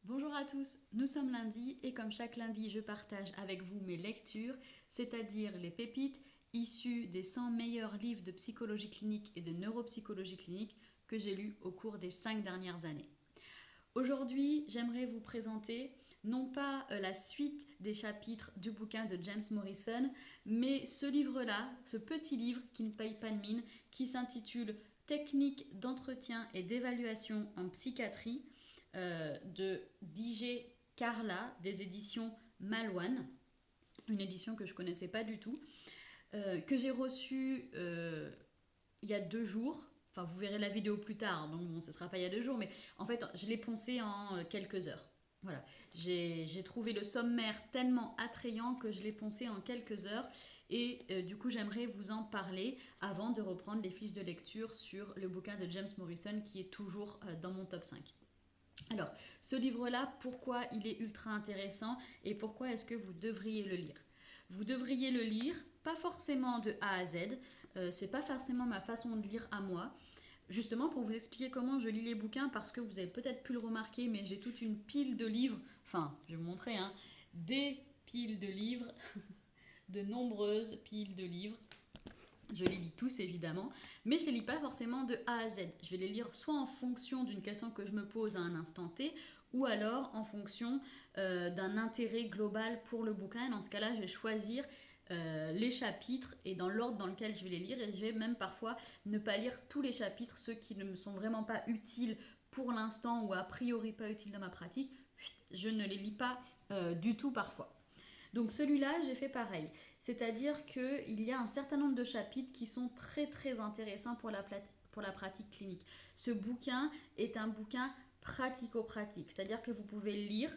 Bonjour à tous, nous sommes lundi et comme chaque lundi, je partage avec vous mes lectures, c'est-à-dire les pépites issues des 100 meilleurs livres de psychologie clinique et de neuropsychologie clinique que j'ai lus au cours des 5 dernières années. Aujourd'hui, j'aimerais vous présenter non pas la suite des chapitres du bouquin de James Morrison, mais ce livre-là, ce petit livre qui ne paye pas de mine, qui s'intitule Techniques d'entretien et d'évaluation en psychiatrie de DJ Carla des éditions Malouane, une édition que je ne connaissais pas du tout, que j'ai reçue il y a 2 jours. Enfin, vous verrez la vidéo plus tard, donc bon, ce ne sera pas il y a 2 jours, mais en fait, je l'ai poncé en quelques heures. Voilà, j'ai trouvé le sommaire tellement attrayant que je l'ai poncé en quelques heures et du coup j'aimerais vous en parler avant de reprendre les fiches de lecture sur le bouquin de James Morrison qui est toujours dans mon top 5. Alors, ce livre-là, pourquoi il est ultra intéressant et pourquoi est-ce que vous devriez le lire? Vous devriez le lire, pas forcément de A à Z, c'est pas forcément ma façon de lire à moi. Justement, pour vous expliquer comment je lis les bouquins, parce que vous avez peut-être pu le remarquer, mais j'ai toute une pile de livres, enfin, je vais vous montrer, des piles de livres, de nombreuses piles de livres. Je les lis tous évidemment, mais je ne les lis pas forcément de A à Z. Je vais les lire soit en fonction d'une question que je me pose à un instant T, ou alors en fonction d'un intérêt global pour le bouquin. Et dans ce cas-là, je vais choisir les chapitres et dans l'ordre dans lequel je vais les lire. Et je vais même parfois ne pas lire tous les chapitres, ceux qui ne me sont vraiment pas utiles pour l'instant ou a priori pas utiles dans ma pratique. Je ne les lis pas du tout parfois. Donc celui-là, j'ai fait pareil. C'est-à-dire qu'il y a un certain nombre de chapitres qui sont très très intéressants pour la pratique clinique. Ce bouquin est un bouquin pratico-pratique. C'est-à-dire que vous pouvez le lire,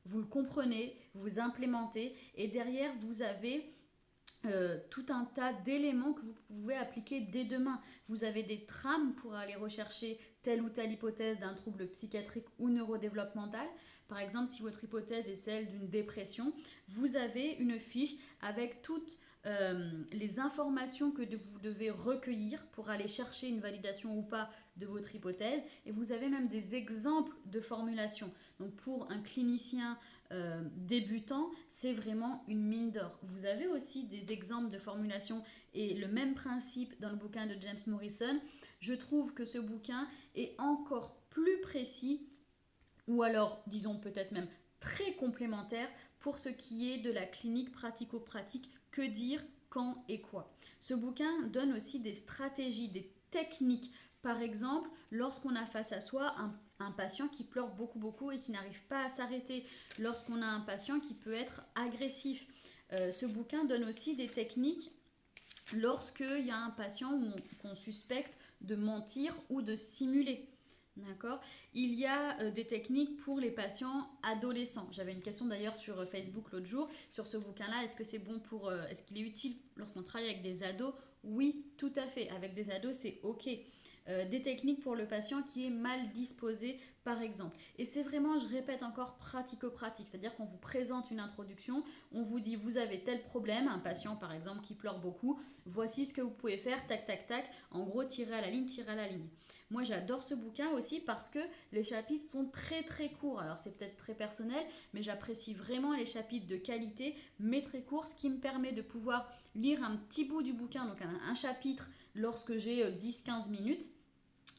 vous le comprenez, vous implémentez et derrière vous avez tout un tas d'éléments que vous pouvez appliquer dès demain. Vous avez des trames pour aller rechercher telle ou telle hypothèse d'un trouble psychiatrique ou neurodéveloppemental. Par exemple, si votre hypothèse est celle d'une dépression, vous avez une fiche avec toutes les informations que vous devez recueillir pour aller chercher une validation ou pas de votre hypothèse. Et vous avez même des exemples de formulation. Donc pour un clinicien débutant, c'est vraiment une mine d'or. Vous avez aussi des exemples de formulation et le même principe dans le bouquin de James Morrison. Je trouve que ce bouquin est encore plus précis ou alors disons peut-être même très complémentaire pour ce qui est de la clinique pratico-pratique. Que dire, quand et quoi. Ce bouquin donne aussi des stratégies, des techniques. Par exemple, lorsqu'on a face à soi un patient qui pleure beaucoup et qui n'arrive pas à s'arrêter, lorsqu'on a un patient qui peut être agressif. Ce bouquin donne aussi des techniques lorsqu'il y a un patient qu'on suspecte de mentir ou de simuler. D'accord. Il y a des techniques pour les patients adolescents. J'avais une question d'ailleurs sur Facebook l'autre jour sur ce bouquin-là. Est-ce que c'est bon pour, est-ce qu'il est utile lorsqu'on travaille avec des ados? Oui, tout à fait. Avec des ados, c'est ok. Des techniques pour le patient qui est mal disposé, par exemple. Et c'est vraiment, je répète encore, pratico-pratique. C'est-à-dire qu'on vous présente une introduction, on vous dit vous avez tel problème, un patient par exemple qui pleure beaucoup, voici ce que vous pouvez faire, tac, tac, tac. En gros, tirer à la ligne, tirer à la ligne. Moi, j'adore ce bouquin aussi parce que les chapitres sont très très courts. Alors, c'est peut-être très personnel, mais j'apprécie vraiment les chapitres de qualité, mais très courts, ce qui me permet de pouvoir lire un petit bout du bouquin, donc un chapitre lorsque j'ai 10-15 minutes.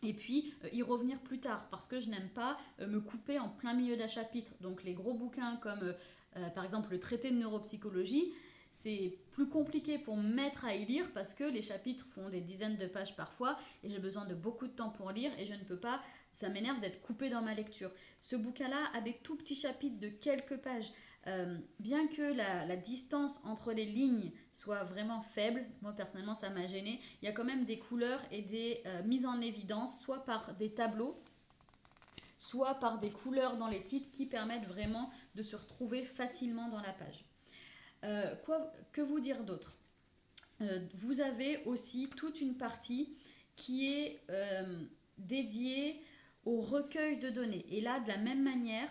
Et puis y revenir plus tard parce que je n'aime pas me couper en plein milieu d'un chapitre. Donc les gros bouquins comme par exemple le traité de neuropsychologie, c'est plus compliqué pour me mettre à y lire parce que les chapitres font des dizaines de pages parfois et j'ai besoin de beaucoup de temps pour lire et je ne peux pas, ça m'énerve d'être coupée dans ma lecture. Ce bouquin-là a des tout petits chapitres de quelques pages. Bien que la distance entre les lignes soit vraiment faible, moi personnellement ça m'a gêné, il y a quand même des couleurs et des mises en évidence, soit par des tableaux, soit par des couleurs dans les titres qui permettent vraiment de se retrouver facilement dans la page. Que vous dire d'autre? Vous avez aussi toute une partie qui est dédiée au recueil de données. Et là, de la même manière,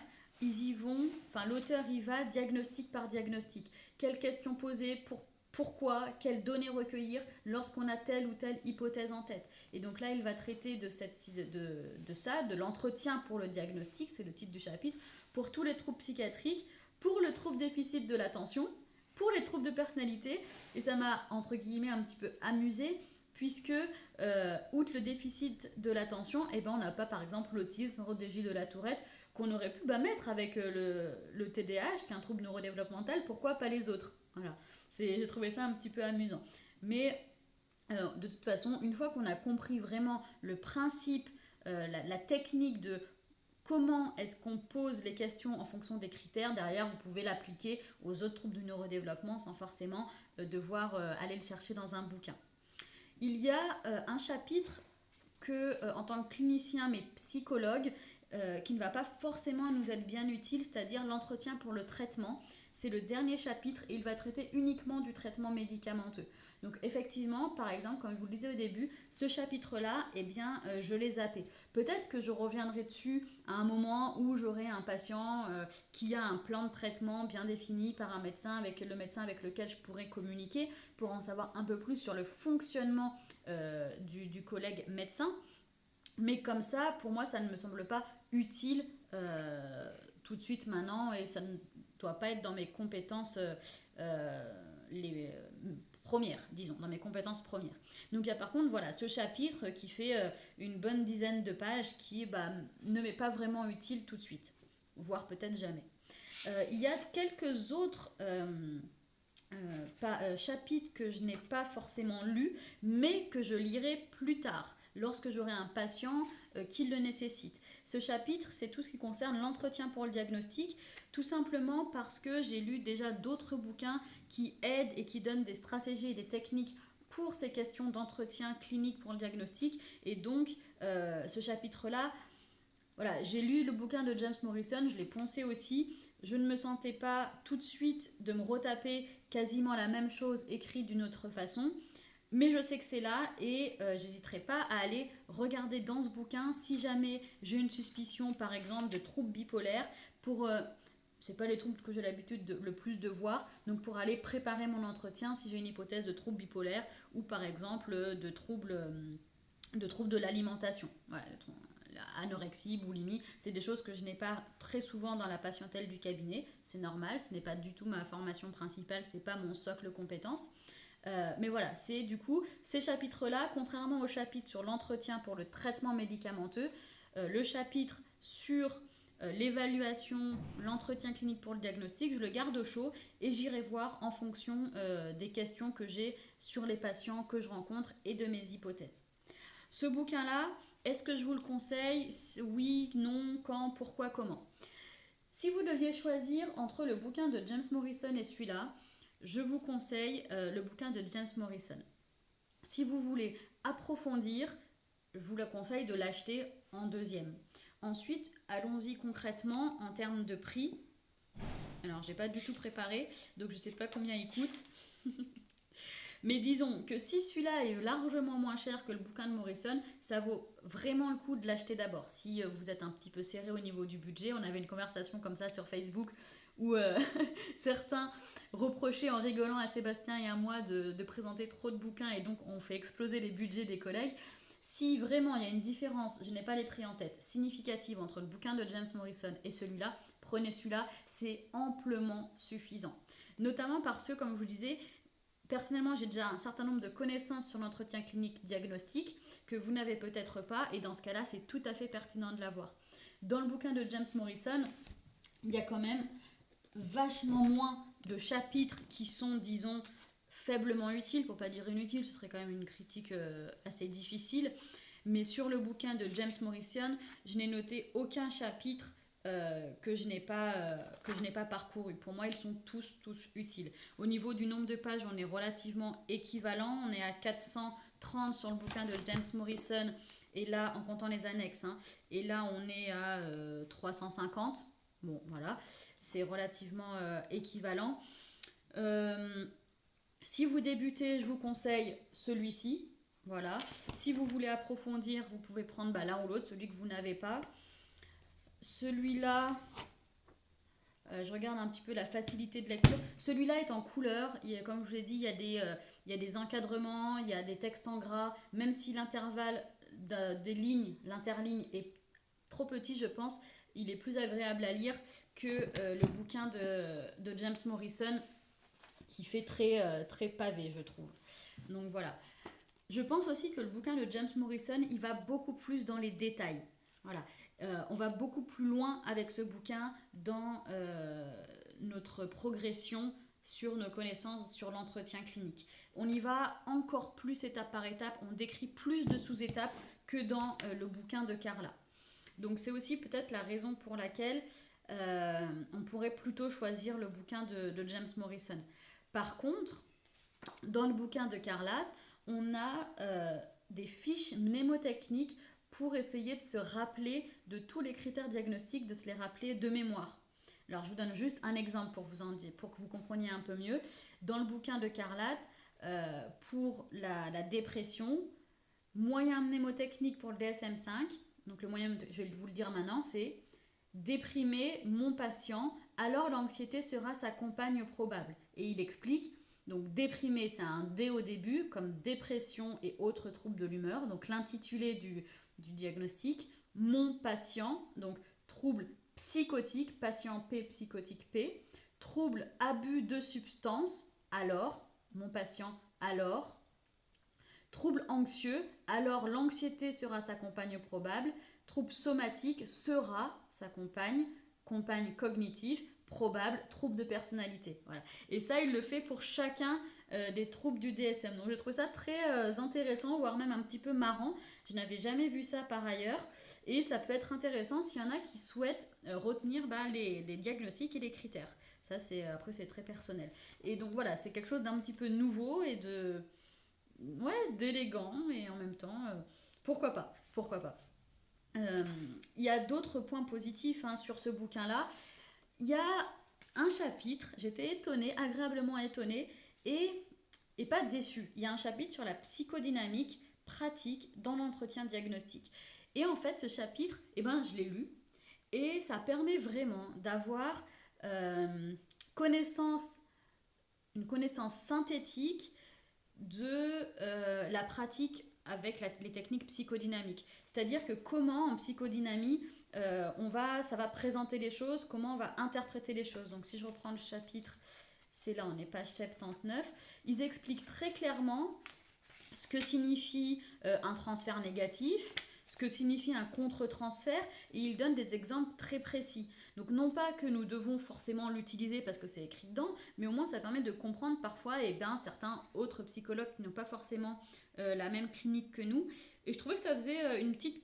l'auteur y va diagnostic par diagnostic. Quelles questions poser pour pourquoi, quelles données recueillir lorsqu'on a telle ou telle hypothèse en tête. Et donc là, il va traiter de ça, de l'entretien pour le diagnostic, c'est le titre du chapitre, pour tous les troubles psychiatriques, pour le trouble déficit de l'attention, pour les troubles de personnalité. Et ça m'a, entre guillemets, un petit peu amusée, puisque, outre le déficit de l'attention, eh ben, on n'a pas, par exemple, l'autisme, syndrome de Gilles de la Tourette, qu'on aurait pu mettre avec le TDAH, qui est un trouble neurodéveloppemental, pourquoi pas les autres? Voilà. J'ai trouvé ça un petit peu amusant. Mais alors, de toute façon, une fois qu'on a compris vraiment le principe, la technique de comment est-ce qu'on pose les questions en fonction des critères, derrière vous pouvez l'appliquer aux autres troubles du neurodéveloppement sans forcément devoir aller le chercher dans un bouquin. Il y a un chapitre que, en tant que clinicien mais psychologue, qui ne va pas forcément nous être bien utile, c'est-à-dire l'entretien pour le traitement. C'est le dernier chapitre et il va traiter uniquement du traitement médicamenteux. Donc effectivement, par exemple, comme je vous le disais au début, ce chapitre-là, eh bien, je l'ai zappé. Peut-être que je reviendrai dessus à un moment où j'aurai un patient qui a un plan de traitement bien défini par un médecin, avec le médecin avec lequel je pourrais communiquer pour en savoir un peu plus sur le fonctionnement du collègue médecin. Mais comme ça, pour moi, ça ne me semble pas utile tout de suite maintenant et ça ne doit pas être dans mes compétences premières, disons, dans mes compétences premières. Donc il y a par contre, voilà, ce chapitre qui fait une bonne dizaine de pages qui ne m'est pas vraiment utile tout de suite, voire peut-être jamais. Il y a quelques autres chapitres que je n'ai pas forcément lus, mais que je lirai plus tard, lorsque j'aurai un patient qui le nécessite. Ce chapitre, c'est tout ce qui concerne l'entretien pour le diagnostic, tout simplement parce que j'ai lu déjà d'autres bouquins qui aident et qui donnent des stratégies et des techniques pour ces questions d'entretien clinique pour le diagnostic. Et donc, ce chapitre-là, voilà, j'ai lu le bouquin de James Morrison, je l'ai poncé aussi. Je ne me sentais pas tout de suite de me retaper quasiment la même chose écrite d'une autre façon. Mais je sais que c'est là et j'hésiterai pas à aller regarder dans ce bouquin si jamais j'ai une suspicion, par exemple, de troubles bipolaires pour... c'est pas les troubles que j'ai l'habitude le plus de voir, donc pour aller préparer mon entretien si j'ai une hypothèse de trouble bipolaire ou par exemple de troubles de l'alimentation. Voilà, anorexie, boulimie, c'est des choses que je n'ai pas très souvent dans la patientèle du cabinet, c'est normal, ce n'est pas du tout ma formation principale, c'est pas mon socle compétences. Mais voilà, c'est du coup ces chapitres-là, contrairement au chapitre sur l'entretien pour le traitement médicamenteux, le chapitre sur l'évaluation, l'entretien clinique pour le diagnostic, je le garde au chaud et j'irai voir en fonction des questions que j'ai sur les patients que je rencontre et de mes hypothèses. Ce bouquin-là, est-ce que je vous le conseille? Oui, non, quand, pourquoi, comment? Si vous deviez choisir entre le bouquin de James Morrison et celui-là, je vous conseille le bouquin de James Morrison. Si vous voulez approfondir, je vous le conseille de l'acheter en deuxième. Ensuite, allons-y concrètement en termes de prix. Alors, je n'ai pas du tout préparé, donc je ne sais pas combien il coûte. Mais disons que si celui-là est largement moins cher que le bouquin de Morrison, ça vaut vraiment le coup de l'acheter d'abord. Si vous êtes un petit peu serré au niveau du budget, on avait une conversation comme ça sur Facebook où certains reprochaient en rigolant à Sébastien et à moi de présenter trop de bouquins et donc on fait exploser les budgets des collègues. Si vraiment il y a une différence, je n'ai pas les prix en tête, significative entre le bouquin de James Morrison et celui-là, prenez celui-là, c'est amplement suffisant. Notamment parce que, comme je vous disais, personnellement, j'ai déjà un certain nombre de connaissances sur l'entretien clinique diagnostique que vous n'avez peut-être pas et dans ce cas-là, c'est tout à fait pertinent de l'avoir. Dans le bouquin de James Morrison, il y a quand même vachement moins de chapitres qui sont, disons, faiblement utiles, pour pas dire inutiles, ce serait quand même une critique assez difficile. Mais sur le bouquin de James Morrison, je n'ai noté aucun chapitre que je n'ai pas parcouru. Pour moi, ils sont tous utiles. Au niveau du nombre de pages, on est relativement équivalent. On est à 430 sur le bouquin de James Morrison, et là, en comptant les annexes, hein, et là, on est à 350. Bon, voilà, c'est relativement équivalent. Si vous débutez, je vous conseille celui-ci. Voilà. Si vous voulez approfondir, vous pouvez prendre l'un ou l'autre, celui que vous n'avez pas. Celui-là, Je regarde un petit peu la facilité de lecture. Celui-là est en couleur. Comme je vous l'ai dit, il y a des encadrements, il y a des textes en gras. Même si l'intervalle des lignes, l'interligne est trop petit, je pense, il est plus agréable à lire que le bouquin de James Morrison qui fait très pavé, je trouve. Donc voilà. Je pense aussi que le bouquin de James Morrison, il va beaucoup plus dans les détails. Voilà. On va beaucoup plus loin avec ce bouquin dans notre progression sur nos connaissances sur l'entretien clinique. On y va encore plus étape par étape, on décrit plus de sous-étapes que dans le bouquin de Carla. Donc c'est aussi peut-être la raison pour laquelle on pourrait plutôt choisir le bouquin de James Morrison. Par contre, dans le bouquin de Carla, on a des fiches mnémotechniques pour essayer de se rappeler de tous les critères diagnostiques, de se les rappeler de mémoire. Alors je vous donne juste un exemple pour que vous compreniez un peu mieux. Dans le bouquin de Carlat, pour la dépression, moyen mnémotechnique pour le DSM-5, donc le moyen, je vais vous le dire maintenant, c'est déprimer mon patient, alors l'anxiété sera sa compagne probable. Et il explique, donc déprimer c'est un D au début, comme dépression et autres troubles de l'humeur, donc l'intitulé du diagnostic, mon patient, donc trouble psychotique, patient P, psychotique P, trouble abus de substances, alors, mon patient, alors, trouble anxieux, alors l'anxiété sera sa compagne probable, trouble somatique sera sa compagne cognitive, probable, trouble de personnalité. Voilà. Et ça, il le fait pour chacun des troubles du DSM. Donc je trouve ça très intéressant, voire même un petit peu marrant. Je n'avais jamais vu ça par ailleurs. Et ça peut être intéressant s'il y en a qui souhaitent retenir les diagnostics et les critères. Ça, après, c'est très personnel. Et donc voilà, c'est quelque chose d'un petit peu nouveau et d'élégant. Et en même temps, pourquoi pas. Il y a d'autres points positifs sur ce bouquin-là. Il y a un chapitre, j'étais étonnée, agréablement étonnée et pas déçue. Il y a un chapitre sur la psychodynamique pratique dans l'entretien diagnostique. Et en fait, ce chapitre, je l'ai lu et ça permet vraiment d'avoir une connaissance synthétique de la pratique avec les techniques psychodynamiques. C'est-à-dire que comment en psychodynamie ça va présenter les choses, comment on va interpréter les choses. Donc si je reprends le chapitre, c'est là, on est page 79, ils expliquent très clairement ce que signifie un transfert négatif, ce que signifie un contre-transfert, et ils donnent des exemples très précis. Donc non pas que nous devons forcément l'utiliser parce que c'est écrit dedans, mais au moins ça permet de comprendre parfois certains autres psychologues qui n'ont pas forcément la même clinique que nous. Et je trouvais que ça faisait une petite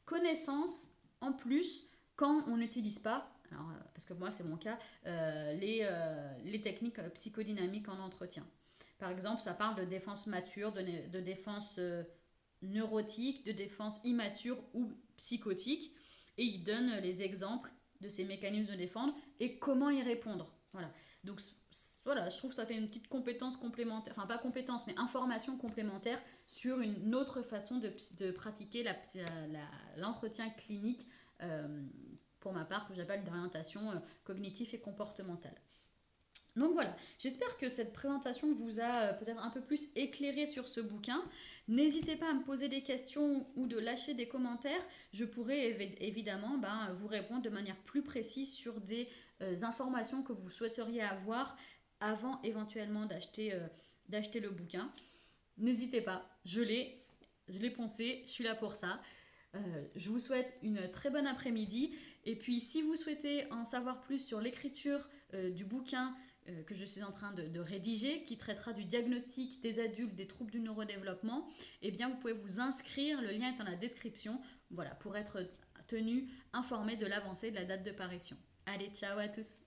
connaissance en plus quand on n'utilise pas, alors, parce que moi c'est mon cas, les techniques psychodynamiques en entretien. Par exemple, ça parle de défense mature, de défense neurotique, de défense immature ou psychotique, et il donne les exemples de ces mécanismes de défendre et comment y répondre. Voilà. Donc voilà, je trouve que ça fait une petite compétence complémentaire, enfin pas compétence, mais information complémentaire sur une autre façon de pratiquer l'entretien clinique, pour ma part, que j'appelle l'orientation cognitive et comportementale. Donc voilà, j'espère que cette présentation vous a peut-être un peu plus éclairé sur ce bouquin. N'hésitez pas à me poser des questions ou de lâcher des commentaires. Je pourrai évidemment vous répondre de manière plus précise sur des informations que vous souhaiteriez avoir avant éventuellement d'acheter le bouquin. N'hésitez pas, je l'ai poncé, je suis là pour ça. Je vous souhaite une très bonne après-midi. Et puis si vous souhaitez en savoir plus sur l'écriture du bouquin que je suis en train de rédiger, qui traitera du diagnostic des adultes des troubles du neurodéveloppement, vous pouvez vous inscrire, le lien est dans la description, voilà, pour être tenu informé de l'avancée de la date de parution. Allez, ciao à tous!